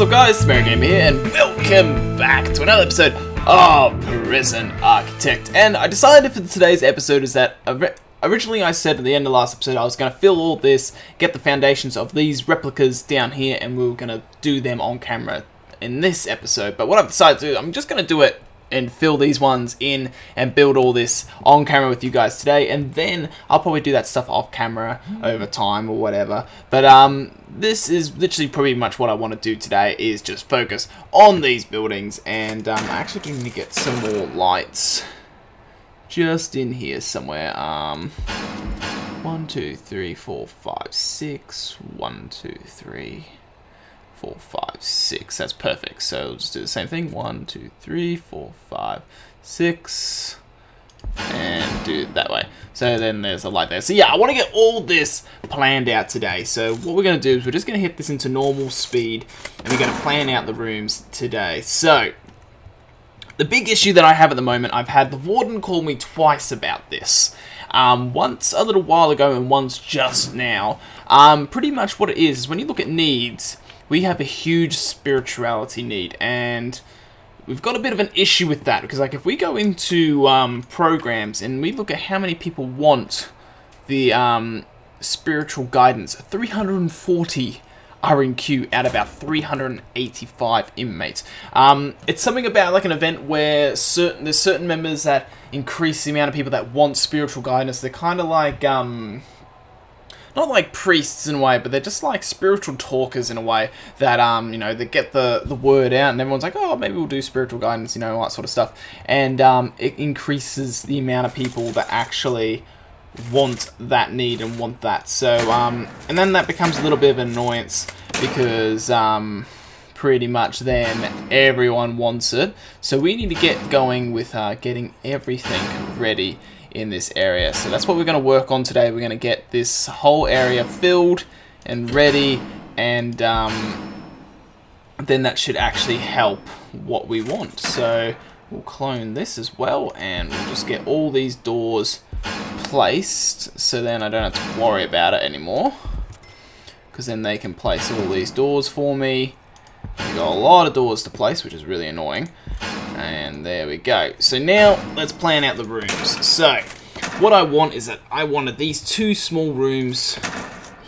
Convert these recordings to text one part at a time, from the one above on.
What's up guys, TheMerryGamer here, and welcome back to another episode of Prison Architect. And I decided for today's episode is that originally I said at the end of the last episode I was going to fill all this, get the foundations of these replicas down here, and we were going to do them on camera in this episode. But what I've decided to do, I'm just going to do it and fill these ones in and build all this on camera with you guys today, and then I'll probably do that stuff off camera over time or whatever. But this is literally pretty much what I want to do today, is just focus on these buildings. And I actually do need to get some more lights just in here somewhere. 1 2 3 4 5 6 1 2 3 4 5 6. That's perfect. So we'll just do the same thing. 1 2 3 4 5 6, and do it that way. So then there's a light there. So yeah, I want to get all this planned out today. So what we're going to do is we're just going to hit this into normal speed, and we're going to plan out the rooms today. So the big issue that I have at the moment, I've had the warden call me twice about this. Once a little while ago and once just now. Pretty much what it is when you look at needs, we have a huge spirituality need, and we've got a bit of an issue with that, because like if we go into programs and we look at how many people want the spiritual guidance, 340 are in queue out of about 385 inmates. It's something about like an event where there's certain members that increase the amount of people that want spiritual guidance. They're kind of like not like priests in a way, but they're just like spiritual talkers in a way that, you know, they get the word out and everyone's like, oh, maybe we'll do spiritual guidance, you know, all that sort of stuff. And it increases the amount of people that actually want that need and want that. So, and then that becomes a little bit of an annoyance, because pretty much then everyone wants it. So we need to get going with getting everything ready in this area. So that's what we're going to work on today. We're going to get this whole area filled and ready, and then that should actually help what we want. So we'll clone this as well, and we'll just get all these doors placed, so then I don't have to worry about it anymore, because then they can place all these doors for me. We've got a lot of doors to place, which is really annoying. And there we go. So now let's plan out the rooms. So what I want is that I wanted these two small rooms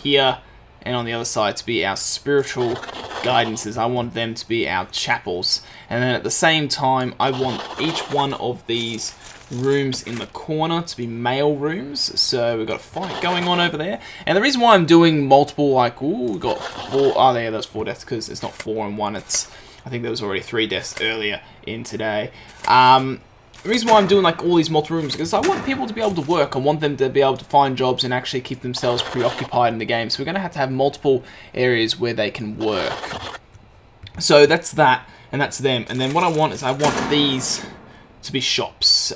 here and on the other side to be our spiritual guidances. I want them to be our chapels. And then at the same time, I want each one of these rooms in the corner to be mail rooms. So we've got a fight going on over there. And the reason why I'm doing multiple, like, ooh, we've got four, oh yeah, there's 4 deaths, because it's not 4 in 1, it's, I think there was already 3 deaths earlier in today. The reason why I'm doing like all these multiple rooms is because I want people to be able to work. I want them to be able to find jobs and actually keep themselves preoccupied in the game. So we're going to have multiple areas where they can work. So that's that, and that's them. And then what I want is I want these to be shops.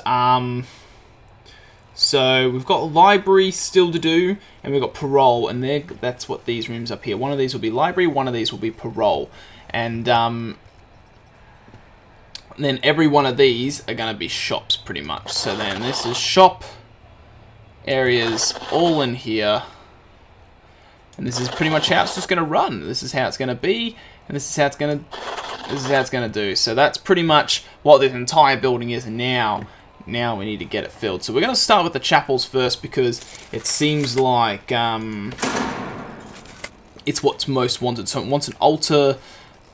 So we've got library still to do, and we've got parole, and that's what these rooms up here. One of these will be library, one of these will be parole. And then every one of these are going to be shops pretty much. So then this is shop areas all in here, and this is pretty much how it's just going to run. This is how it's going to be, and this is how it's going to do. So that's pretty much what this entire building is. And now we need to get it filled. So we're going to start with the chapels first, because it seems like it's what's most wanted. So it wants an altar,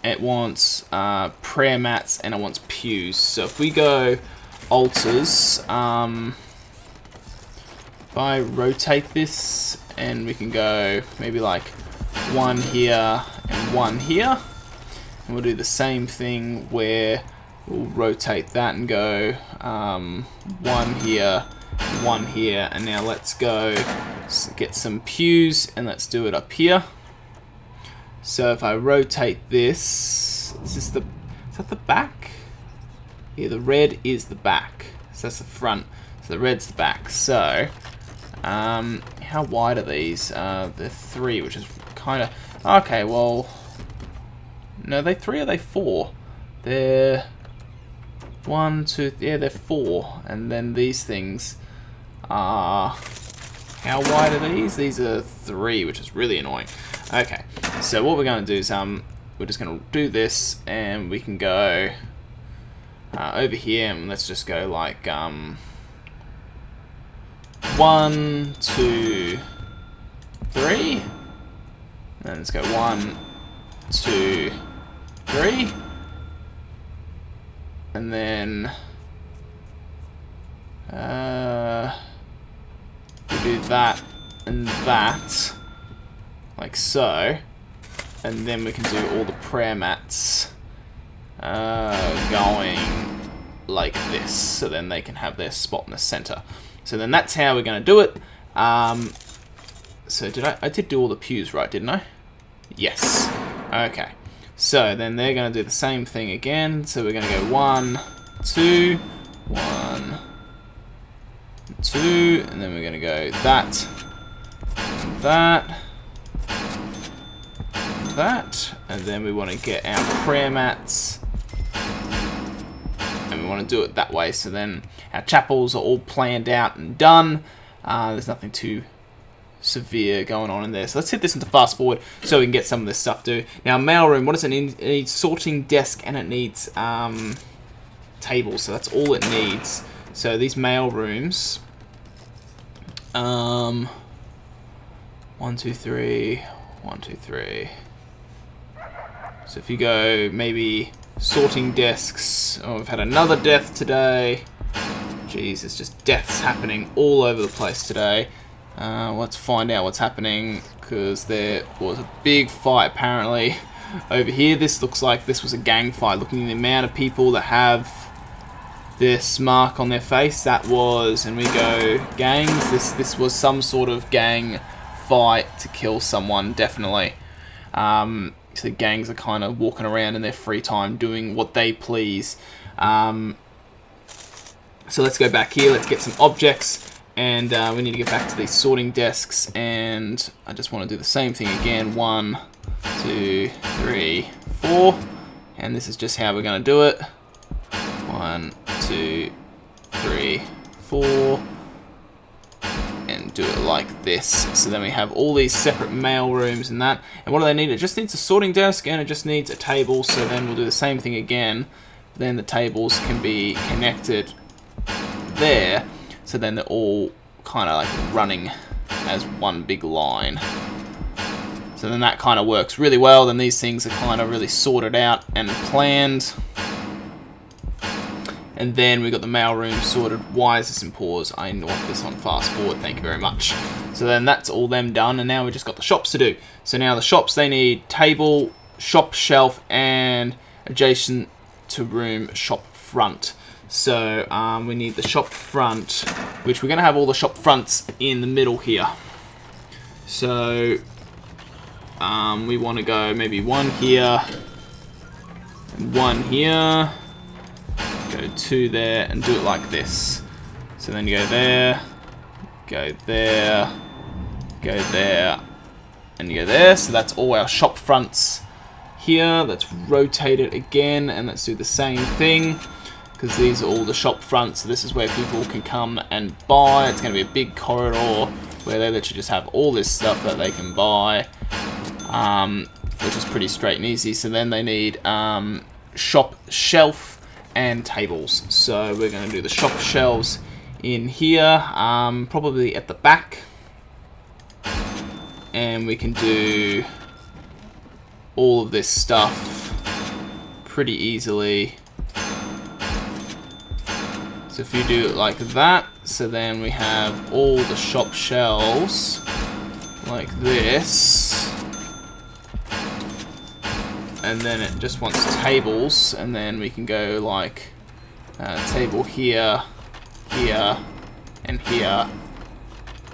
it wants prayer mats, and it wants pews. So if we go altars, if I rotate this, and we can go maybe like 1 here and 1 here, and we'll do the same thing where we'll rotate that and go 1 here, 1 here, and now let's go get some pews, and let's do it up here. So if I rotate this, is that the back? Yeah, the red is the back. So that's the front. So the red's the back. So, how wide are these? They're 3, which is kind of... Okay, well... No, are they 3 or are they 4? They're... 1, 2... Yeah, they're 4. And then these things are... How wide are these? These are 3, which is really annoying. Okay, so what we're going to do is we're we're just going to do this, and we can go over here, and let's just go like 1, 2, 3, and let's go 1, 2, 3, and then we do that and that, like so, and then we can do all the prayer mats going like this, so then they can have their spot in the center. So then that's how we're going to do it. So I did do all the pews right, didn't I? Yes. Okay. So then they're going to do the same thing again. So we're going to go 1, 2, 1, 2, and then we're going to go that, and that, and that, and then we want to get our prayer mats, and we want to do it that way. So then our chapels are all planned out and done. There's nothing too severe going on in there. So let's hit this into fast forward so we can get some of this stuff due. Now, mailroom, what does it need? It needs sorting desk, and it needs tables. So that's all it needs. So these mail rooms, 1, 2, 3, 1, 2, 3. So if you go maybe sorting desks, oh, we've had another death today. Jeez, there's just deaths happening all over the place today. Let's find out what's happening, because there was a big fight apparently over here. This looks like this was a gang fight. Looking at the amount of people that have this mark on their face, that was, and we go gangs. This was some sort of gang fight to kill someone, definitely. So gangs are kind of walking around in their free time doing what they please. So let's go back here. Let's get some objects. And we need to get back to these sorting desks, and I just want to do the same thing again. 1, 2, 3, 4, and this is just how we're going to do it. 1, 2, 3, 4, and do it like this. So then we have all these separate mail rooms and that. And what do they need? It just needs a sorting desk, and it just needs a table. So then we'll do the same thing again. Then the tables can be connected there. So then they're all kind of like running as one big line. So then that kind of works really well. Then these things are kind of really sorted out and planned. And then we've got the mailroom sorted. Why is this in pause? I want this on fast forward, thank you very much. So then that's all them done, and now we just got the shops to do. So now the shops, they need table, shop shelf, and adjacent to room shop front. So we need the shop front, which we're going to have all the shop fronts in the middle here. So we want to go maybe 1 here, and 1 here, go 2 there, and do it like this. So then you go there, go there, go there, and you go there. So that's all our shop fronts here. Let's rotate it again, and let's do the same thing, because these are all the shop fronts. So this is where people can come and buy. It's going to be a big corridor where they literally just have all this stuff that they can buy, which is pretty straight and easy. So then they need shop shelf and tables. So we're going to do the shop shelves in here, probably at the back, and we can do all of this stuff pretty easily. So if you do it like that, so then we have all the shop shelves like this, and then it just wants tables, and then we can go like table here, here, and here,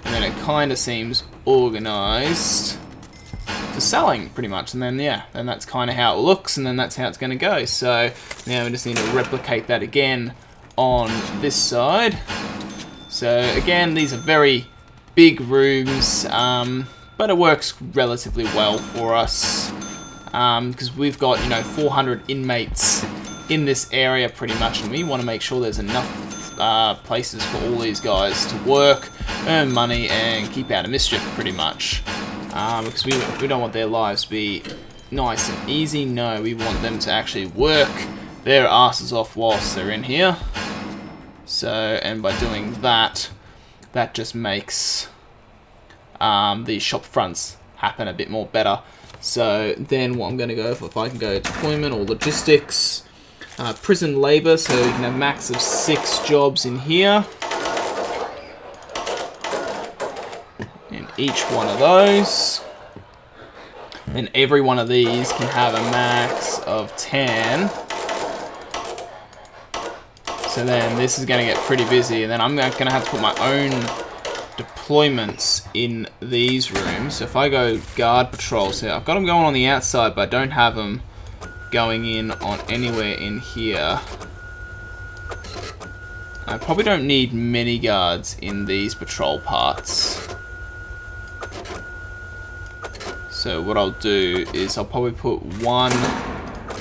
and then it kind of seems organized for selling pretty much, and then yeah, and that's kind of how it looks, and then that's how it's going to go. So now we just need to replicate that again on this side. So again, these are very big rooms, but it works relatively well for us, because we've got, 400 inmates in this area pretty much, and we want to make sure there's enough places for all these guys to work, earn money, and keep out of mischief pretty much, because we don't want their lives to be nice and easy. No, we want them to actually work their asses off whilst they're in here. So, and by doing that, that just makes the shop fronts happen a bit more better. So then what I'm going to go for, if I can go deployment or logistics, prison labour, so you can have max of 6 jobs in here. In each one of those. And every one of these can have a max of 10. So then this is going to get pretty busy, and then I'm going to have to put my own deployments in these rooms. So if I go guard patrol, so I've got them going on the outside, but I don't have them going in on anywhere in here. I probably don't need many guards in these patrol parts. So what I'll do is I'll probably put 1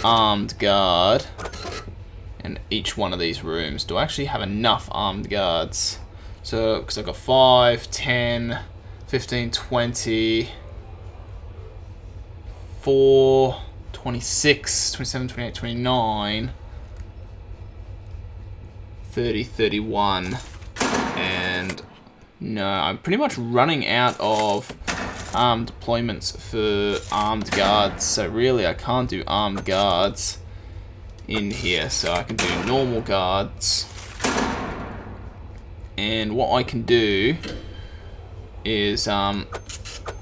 armed guard in each one of these rooms. Do I actually have enough armed guards? So, because I've got 5, 10, 15, 20, 4, 26, 27, 28, 29, 30, 31, and no, I'm pretty much running out of deployments for armed guards, so really I can't do armed guards in here, so I can do normal guards. And what I can do is I'm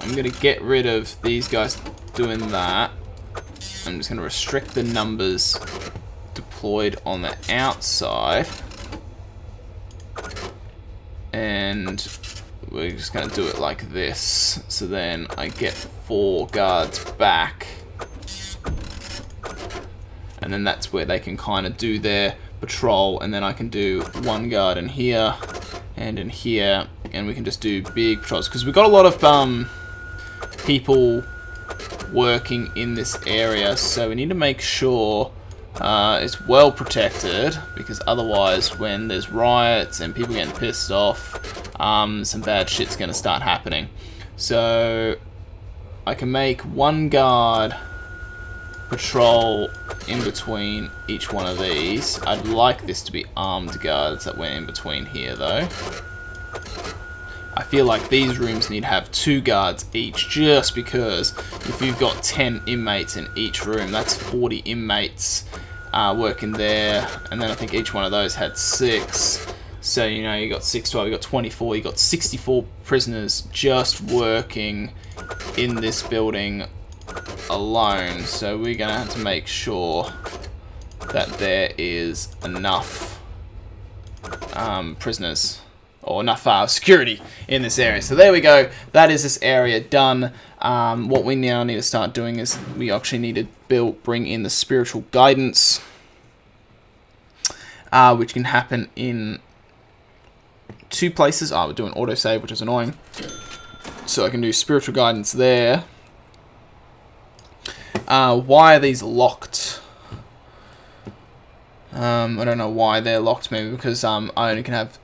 going to get rid of these guys doing that. I'm just going to restrict the numbers deployed on the outside. And we're just going to do it like this. So then I get 4 guards back. And then that's where they can kind of do their patrol. And then I can do 1 guard in here and in here. And we can just do big patrols. Because we've got a lot of people working in this area. So we need to make sure it's well protected. Because otherwise when there's riots and people getting pissed off, some bad shit's going to start happening. So I can make 1 guard patrol in between each one of these. I'd like this to be armed guards that went in between here though. I feel like these rooms need to have 2 guards each, just because if you've got 10 inmates in each room, that's 40 inmates working there, and then I think each one of those had 6. So, you know, you got 6, 12, you got 24, you got 64 prisoners just working in this building alone. So we're going to have to make sure that there is enough prisoners, or enough security in this area. So there we go. That is this area done. What we now need to start doing is we actually need to bring in the spiritual guidance, which can happen in 2 places. We're doing autosave, which is annoying. So I can do spiritual guidance there. Why are these locked? I don't know why they're locked. Maybe because I only can have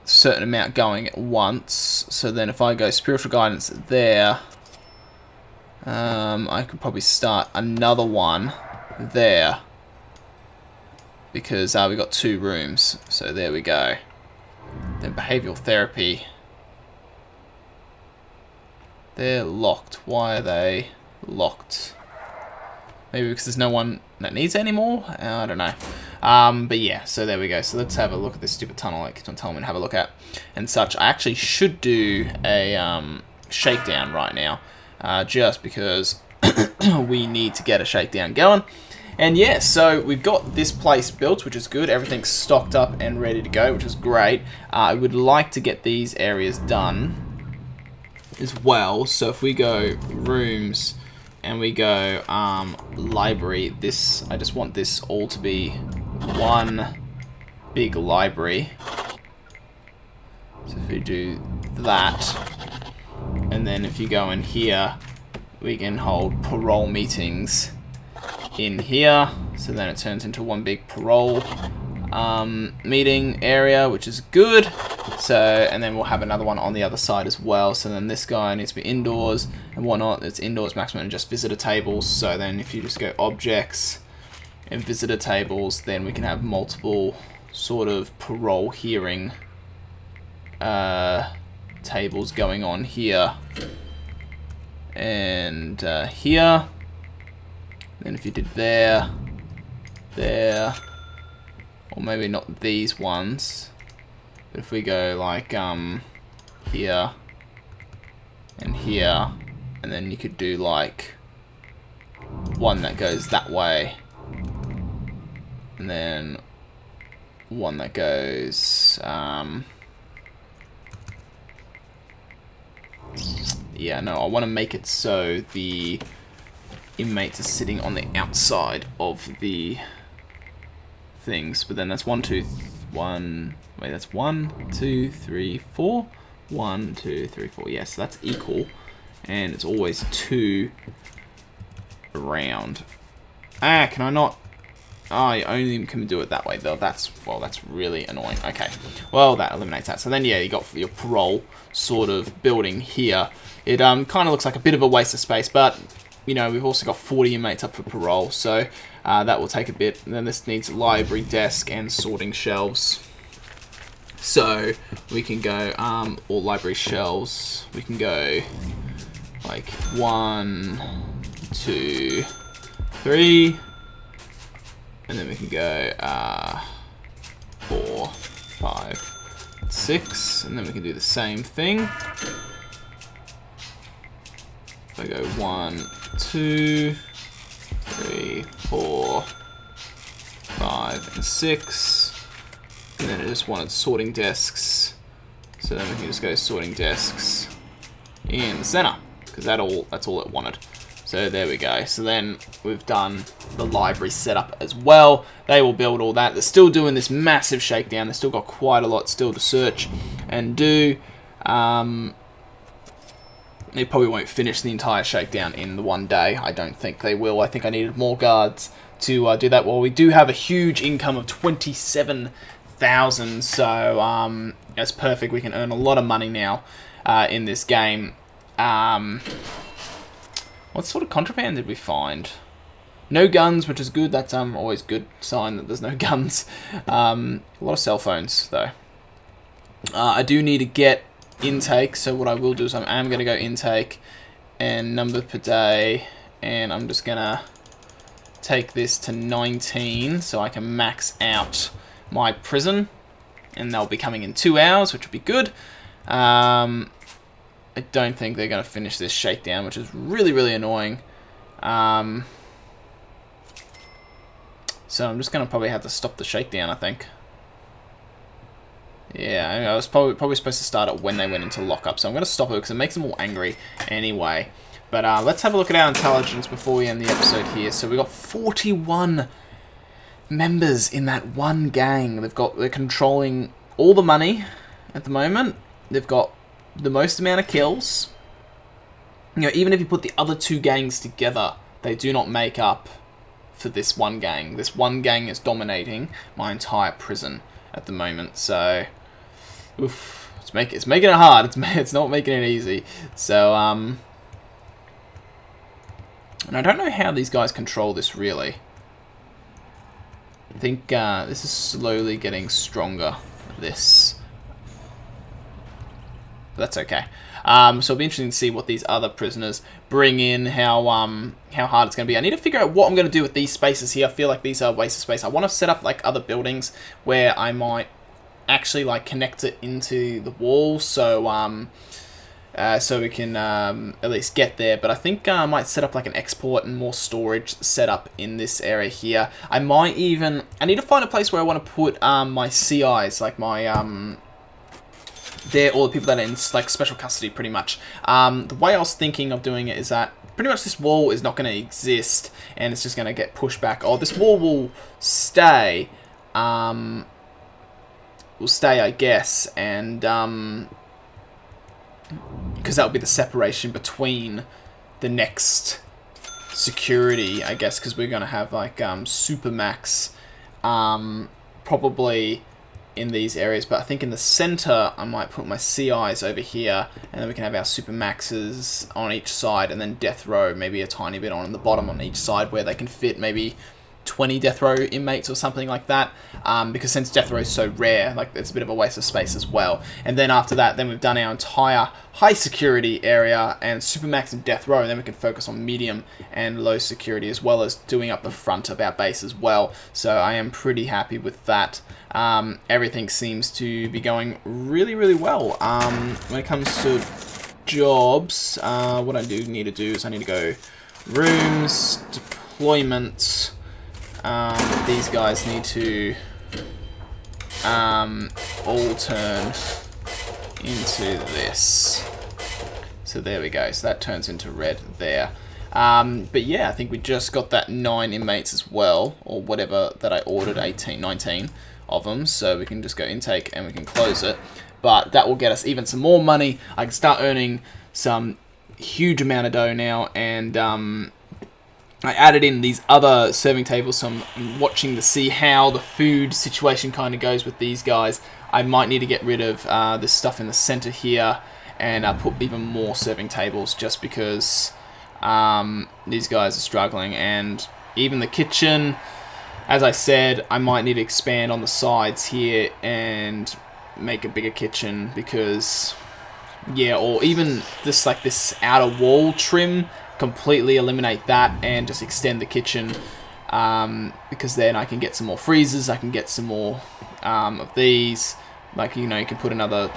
a certain amount going at once. So then if I go spiritual guidance there, I could probably start another one there. Because we got 2 rooms. So there we go. Then behavioral therapy. They're locked. Why are they locked? Maybe because there's no one that needs it anymore? I don't know. But yeah, so there we go. So let's have a look at this stupid tunnel it keeps on telling me to have a look at and such. I actually should do a shakedown right now. Just because we need to get a shakedown going. And yeah, so we've got this place built, which is good. Everything's stocked up and ready to go, which is great. I would like to get these areas done as well. So if we go rooms and we go library, this, I just want this all to be one big library. So if we do that, and then if you go in here, we can hold parole meetings in here. So then it turns into one big parole meeting area, which is good. So, and then we'll have another one on the other side as well. So then this guy needs to be indoors and whatnot. It's indoors maximum and just visitor tables. So then if you just go objects and visitor tables, then we can have multiple sort of parole hearing tables going on here and here. Then if you did there, or maybe not these ones, but if we go like here and here, and then you could do like one that goes that way, and then one that goes yeah, no, I want to make it so the inmates are sitting on the outside of the things, but then that's 1, 2, 1. Wait, that's 1, 2, 3, 4. 1, 2, 3, 4. Yes, that's equal, and it's always 2 around. Ah, can I not? I only can do it that way though. That's really annoying. Okay, well that eliminates that. So then yeah, you got your parole sort of building here. It kind of looks like a bit of a waste of space, but you know, we've also got 40 inmates up for parole, so that will take a bit. And then this needs a library, desk, and sorting shelves. So we can go all library shelves. We can go like 1, 2, 3, and then we can go 4, 5, 6, and then we can do the same thing. If I go 1, 2, 3, 4, 5, and 6, and then I just wanted sorting desks, so then we can just go sorting desks in the center, because that's all it wanted. So there we go. So then we've done the library setup as well. They will build all that. They're still doing this massive shakedown. They've still got quite a lot still to search and do. They probably won't finish the entire shakedown in the one day. I don't think they will. I think I needed more guards to do that. Well, we do have a huge income of 27,000, so that's perfect. We can earn a lot of money now in this game. What sort of contraband did we find? No guns, which is good. That's always good sign that there's no guns. A lot of cell phones, though. I do need to get intake, so what I will do is I'm going to go intake and number per day, and I'm just going to take this to 19 so I can max out my prison, and they'll be coming in 2 hours, which would be good. I don't think they're going to finish this shakedown, which is really, really annoying. So I'm just going to probably have to stop the shakedown, I think. Yeah, I was probably supposed to start it when they went into lockup, so I'm going to stop it because it makes them all angry anyway. But let's have a look at our intelligence before we end the episode here. So we got 41 members in that one gang. They're controlling all the money at the moment. They've got the most amount of kills. You know, even if you put the other 2 gangs together, they do not make up for this one gang. This one gang is dominating my entire prison at the moment. So, oof, it's making it hard. It's not making it easy. So, and I don't know how these guys control this really. I think this is slowly getting stronger. This. That's okay. So it'll be interesting to see what these other prisoners bring in, how hard it's going to be. I need to figure out what I'm going to do with these spaces here. I feel like these are a waste of space. I want to set up like other buildings where I might actually like connect it into the wall, so so we can at least get there. But I think I might set up like an export and more storage setup in this area here. I need to find a place where I want to put my CIs, like my they're all the people that are in like special custody, pretty much. The way I was thinking of doing it is that pretty much this wall is not going to exist, and it's just going to get pushed back. Oh, this wall will stay. I guess, and because that would be the separation between the next security, I guess, because we're going to have like Supermax probably in these areas, but I think in the center I might put my CIs over here, and then we can have our Supermaxes on each side, and then Death Row maybe a tiny bit on the bottom on each side where they can fit maybe 20 Death Row inmates or something like that, because since Death Row is so rare, like it's a bit of a waste of space as well. And then after that, then we've done our entire high security area and Supermax and Death Row, and then we can focus on medium and low security, as well as doing up the front of our base as well. So I am pretty happy with that. Everything seems to be going really, really well. When it comes to jobs, what I do need to do is I need to go rooms, deployment. These guys need to all turn into this. So there we go. So that turns into red there. But yeah, I think we just got that 9 inmates as well, or whatever that I ordered, 18, 19 of them. So we can just go intake and we can close it. But that will get us even some more money. I can start earning some huge amount of dough now, and I added in these other serving tables, so I'm watching to see how the food situation kind of goes with these guys. I might need to get rid of this stuff in the center here and put even more serving tables, just because these guys are struggling. And even the kitchen, as I said, I might need to expand on the sides here and make a bigger kitchen, because yeah, or even just like this outer wall trim, completely eliminate that and just extend the kitchen, because then I can get some more freezers, I can get some more of these, like, you know, you can put another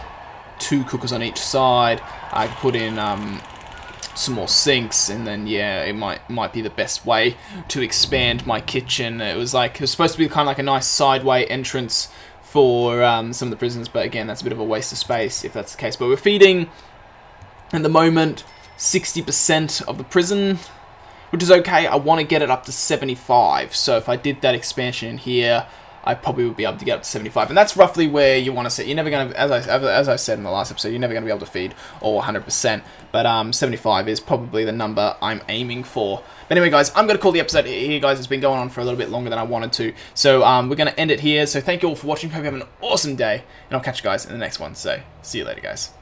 2 cookers on each side, I can put in some more sinks, and then yeah, it might be the best way to expand my kitchen. It was supposed to be kind of like a nice sideway entrance for some of the prisons, but again, that's a bit of a waste of space if that's the case. But we're feeding at the moment 60% of the prison, which is okay. I want to get it up to 75, so if I did that expansion in here, I probably would be able to get up to 75, and that's roughly where you want to sit. You're never going to, as I said in the last episode, you're never going to be able to feed all 100%, but 75 is probably the number I'm aiming for. But anyway, guys, I'm going to call the episode here, guys. It's been going on for a little bit longer than I wanted to, so we're going to end it here. So thank you all for watching. Hope you have an awesome day, and I'll catch you guys in the next one. So see you later, guys.